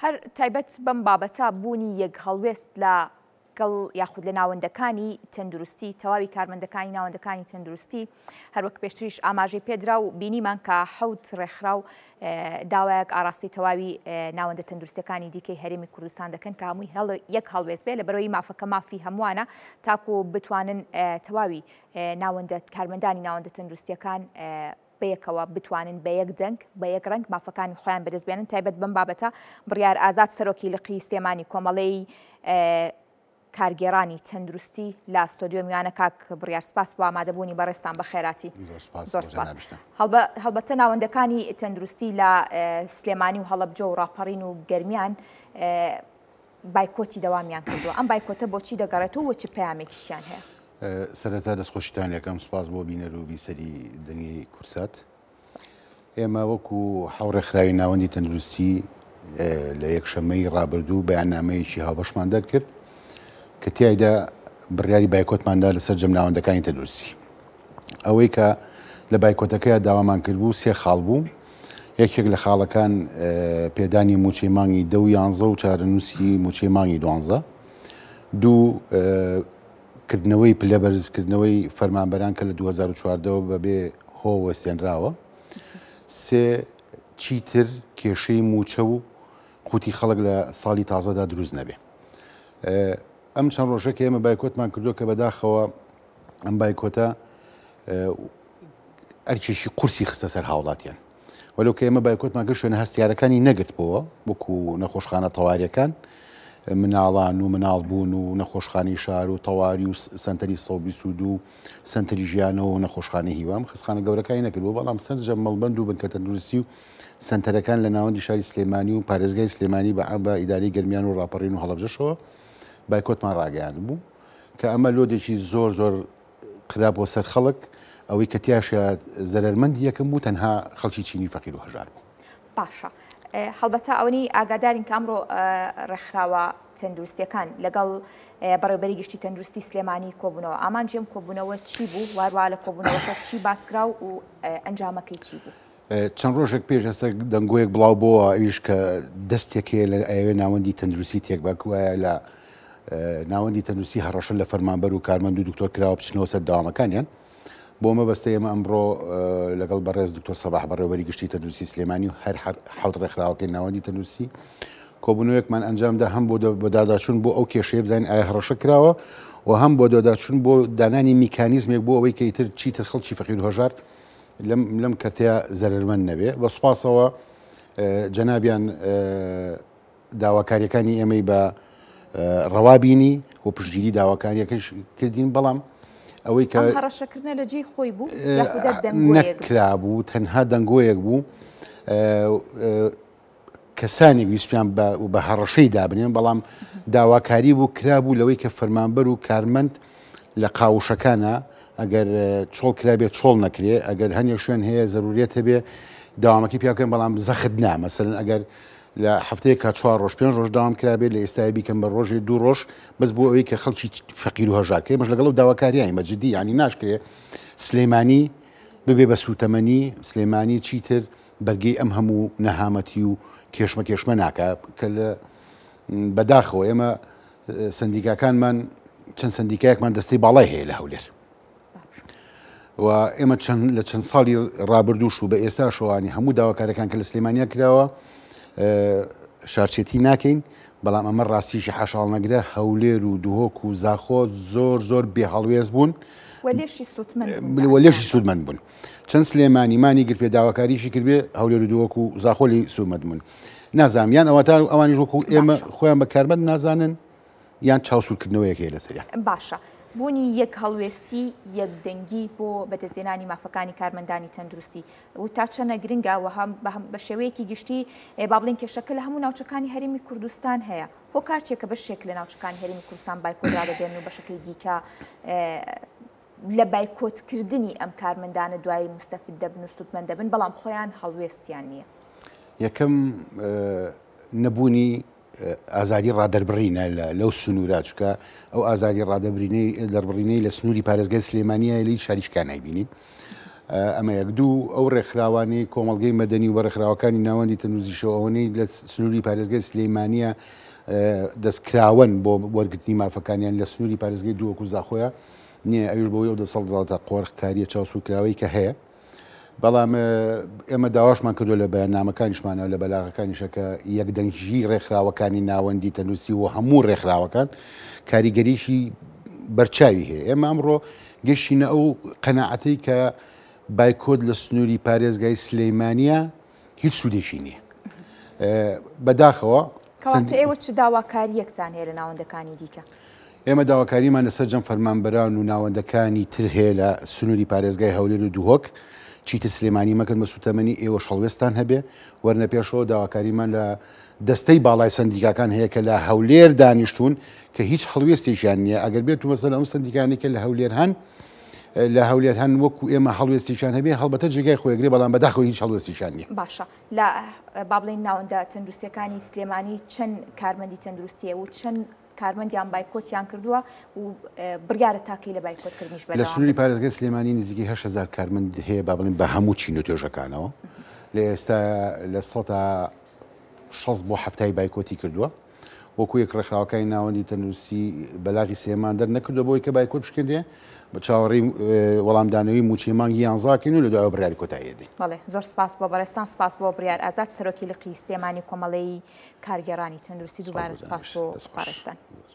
هەر تایبەت بەم بابەتە بوونی یەک هەڵوێست لە گەڵ یاخود لە ناوەندەکانی تەندروستی تەواوی کارمەندەکانی ناوەندەکانی تەندروستی هەروەک پێشتریش ئاماژەی پێدرا و بینیمان کە حەوت ڕێکخراو داوایەک ئاراستی تەواوی ناوەندە تەندروستیەکانی دیکەی هەرێمی کوردستان دەکەن کە هەمووی یەک هەڵوێست بێ لە بەرەوەی مافەکە مافی هەمووانە تاکو بتوانن تەواوی ناوەندە کارمەندانی ناوەندە تەندروستیەکان بەیەکەوە بتوانن بە یەک دەنگ بە یەک ڕنگ مافەکانی خۆیان بەدەستبێنن تایبەت بەم بابەتە بڕیار ئازاد سەرۆکی لقی سلێمانی کۆمەڵەی کارگێڕانی تەندروستی لە ستۆدیۆ میوانە کاک بڕیار سپاس بۆ ئامادەبوونی بەڕێستان بە خێراتی زۆر سپاس. هەڵبەتە ناوەندەکانی تەندروستی لە سلێمانی و هەڵەبجە و ڕاپەڕین و گەرمیان بایکۆتی دەوامیان کردووە ئەم بایکۆتە بۆچی دەگەڕێتەوە وەچ پەیامێکیشیان هەیە؟ سەرەتا دەستخۆشیتان یەکەم سپاس بۆ بینەر و بیسەری دەنگی کورسات. ئێمە وەکو حەوڕێکخراوی ناوەندی تەندروستی لە یەکشەممەی ڕابردوو بەیاننامەیەکی هاوبەشمان دەرکرد کە تیایدا بڕیاری بایکۆتماندا لەسەر جەم ناوەندەکانی تەندروستی. ئەوەی کە لە بایکۆتەکەیە داوامان کردبوو سێ خاڵ بوو. یەکێک لە خاڵەکان پێدانی موچەی مانگی 10 و 11 و چارەنووسی موچەی مانگی 12 دوو کردنەوەی پلە بەرزکردنەوەی فەرمانبەران کە لە 2014 بەبێ هۆ وەستێنراوە. سێ چیتر کێشەی موچە و قوتی خەڵک لە ساڵی تازەدا دروست نەبێ. ئەم چەند ڕۆژەکە ئێمە بایکۆتمان کردووە کە بەداخەوە ئەم بایکۆتە ئەرکێشی قورسی خستە سەر هاوڵاتیان وەلو کە ئێمە بایکۆتمان کرد شوێنە هەستیارەکانی نەگرتبەوە وەکو نەخۆشخانە تەواریەکان مناڵان و مناڵبوون و نەخۆشخانەی شار و تەواری و سنتەری سەوبی سوود و سنتەری ژیانەوە و نەخۆشخانەی هیوام خستخانە گەورەکانی نەکردبوو بەڵام سەرجەم مەڵبەند و بنکە تەندروستی و سنتەرەکان لە ناوەندی شاری سلێمانی و پارێزگای سلێمانی بە ئیداری گەرمیان و ڕاپەڕین و هەڵەبجەشەوە بایکۆتمان ڕاگەیان بوو کە ئەمە لۆدێکی زۆر زۆر خراپەوە سەر خەڵک ئەوەی کە تیاشە زەرمەندی یەکەم بوو تەنها خەڵکی چینی فەقیر و هەژار بوو. باشە. هەڵبەتە ئەوەی ئاگادارین کە ئەمڕۆ ڕێکخراوە تەندروستیەکان لەگەڵ بەڕێوەبەری گشتی تەندروستی سلێمانی کۆبوونەوە ئامانجێم کۆبوونەوە چی بوو وارووا لە کۆبوونەوەکە چی باسکرا و ئەنجامەکەی چی بوو؟ چەند ڕۆژێک پێش ئێستا دەنگۆیەک بڵاو بووە ئەویش کە دەستێکەیە لە ئەوێ ناوەندی تەندروستی تێک باکوایە لە ناوەندی تەندروستی هەڕەشە لە فەرمانبەر و کارمەند و دکتۆر کراوە بچنەوە سەر داوامەکانیان بۆ مەبەستە ئێمە ئەمڕۆ لەگەڵ بەڕێز دکتۆر سەباح بەڕێوەبەری گشتی تەندروستی سلێمانی و هەر حەوت ڕێکخراوەکەی ناوەندی تەندروستی کۆبوونەوەیەکمان ئەنجامدا هەم بۆ داداچوون بۆ ئەو کێشەیە بزانین ئایا هەڕەشە کراوە و هەم بۆ داداچوون بۆ دانانی میکانیزمێک بۆ ئەوەی کە ئیتر چیتر خەڵکی فەقیر و هەژار لەم کەرتەیە زەرمەند نەبێ. بە سوپاسەوە جەنابیان داواکاریەکانی ئێمەی بە ڕەوابینی و پشتگیری داواکاریەکەش کردین بەڵام ئەوەی کە هەڕەشەکردنە لە جێی خۆی بوو نەکرا بوو تەنها دەنگۆیەک بوو کەسانێک ویسپیان بە هەڕەشەی دابنێن بەڵام داواکاری بوو کرابوو لەوەی کە فەرمانبەر و کارمەند لە قاوشەکانە ئەگەر چۆڵ کرابێت چۆڵ نەکرێ ئەگەر هەنێ شوێن هەیە زەروریەت هەبێ داوامەکەی پیا بکەن بەڵام زەخت نا مەسەرەن ئەگەر لە هەفتەیە کا 4 ڕۆژ 5 ڕۆژ داوام کرابێت لە ئێستای بیکەم بە ڕۆژی 2 ڕۆژ بەس بۆ ئەوەی کە خەڵکی فەقیر و هەژار کە مەش لەگەڵ داواکاریای مەجددی ینی ناشکرێ سلێمانی ببێ بە سوتەمەنی سلێمانی چیتر بەرگەی ئەم هەموو نەهامەتی و کێشمە ناکە کە لە بەداخەوە ئێمە سندیکاکانمان چەند سندیکایەکمان دەستەی باڵای هەیە لە هەولێر و ئێمە لە چەند ساڵی ڕابردووش و بە ئێستا شەوانی هەموو داواکارەکان کە لە سلێمانیا کراوە شارچێتی ناکەین بەڵام ئەمە ڕاستیشی حەشاڵ نەگرە هەولێر و دوهۆک و زاخۆ زۆر بێ هەڵوێز بوون وەلێشی سوودمەند بوون. چەند سلێمانیمانی گرت پێ داواکاریشی کردبێ هەولێر و دووەک و زاخۆلی سوودمەند بوون نازانیان ئەوەتا ئەوانی ژۆک و ئێمە خۆیان بە کارمەند نازانن یان چاوسورکردنەوەیەکەیە لەسەریان. باشە. بوونی یەک هەڵوێستی یەکدەنگی بۆ بەدەستێنانی مافەکانی کارمەندانی تەندروستی و تا چەنە گرنگە و بە شێوەیەکی گشتی با بڵین کێشەکە لە هەموو ناوچەکانی هەرێمی کوردستان هەیە هۆکارچێکە بەشێک لە ناوچەکانی هەرێمی کوردستان بایکۆترا دەگەن و بەشەکەی دیکە لە بایکۆتکردنی ئەم کارمەندانە دوای مستەفید دەبن و سوودمەند دەبن بەڵام خۆیان هەڵوێستیان نییە. یەکەم نەبوونی ئازادی ڕادەربڕینە لەو سنوورا چکە ئەو ئازادی ڕادەبڕینەی دەربڕینەی لە سنووری پارێزگای سلێمانیە لی شاریشکان نایبینین ئەمە یەک دوو ئەو ڕێکخراوانی کۆمەڵگەی مەدەنی و بەڕێکخراوەکانی ناوەندی تەندروستیشەوەی لە سنووری پارێزگای سلەیمانیە دەستکراون بۆ وەرگرتنی مافەکانیان لە سنووری پارێزگای دووەکو زاخۆیە نییە ئەوش بۆی ئەو دەسەڵداڵاتە قۆڕکاریە چاوسوکراوەی کە هەیە بەڵام ئێمە داواشمان کردو لە بەیاننامەکانیشمانەوە لە بەلاغەکانیشەکە یەکدەنگی ڕێکخراوەکانی ناوەندی تەندروستی و هەموو ڕێکخراوەکان کاریگەریشی بەرچاوی هەیە ئێمە ئەمڕۆ گەشتینە ئەو قەناعەتەی کە بایکۆت لە سنووری پارێزگای سلەیمانیە هیچ سوودێکی نییە بەداخەوە کەواتە ئێوە چ داواکاریەکتان هەیە لە ناوەندەکانی دیکە ئێمە داواکاریمان لەسەر جەم فەرمانبەران و ناوەندەکانی تر هەیە لە سنووری پارێزگای هەولێر و دووهۆک چیتە سلێمانی مەکرد بە سوتەمەنی ئێوە شەڵوێستان هەبێ وەرنە پێشەوە داواکاریمان لە دەستەی باڵای سندیکاکان هەیە کە لە هەولێر دانیشتون کە هیچ هەڵوێستێکیان نییە ئەگەر بێت و مەسەلا ئەو سندیکانی کە لە هەولێر هەن وەکو ئێمە هەڵوێستیشان هەبێ هەڵبەتە جێگای خۆیگرێ بەڵام بەداخەوە هیچ هەڵوێستیشان نییە باشە لە با بڵێن ناوەندە تەندروستیەکانی سلێمانی چەند کارمەندی تەندروستیە و چەند کارمەندیان بایکۆتیان کردووە و بڕیارە تاکەی لە بایکۆتکردنیش بەردەوام لە سنووری پارێزگای سلێمانی نزیکی 8,000 کارمەند هەیە با بڵێن بە هەموو چین و توێژەکانەوە لە ئێستا لە 6 بۆ هەفتای بایکۆتی کردووە وەکو یەک ڕێکخراوەکانی ناوەندی تەندروستی بەلاغی سێمان دەرنەکردو بۆی کە بایکۆت بشکێنێ بە چاوەڕێی وەڵامدانەوەی موچی مانگی 11 و لە دوای بڕیاری کۆتایی دێ بەڵێ زۆر سپاس بۆ بەڕێستان سپاس بۆ بڕیار ئازاد سەرۆکی لقی سلێمانی کۆمەڵەی کارگەڕانی تەندروستی دووبارە سپاس بۆ بەڕێستان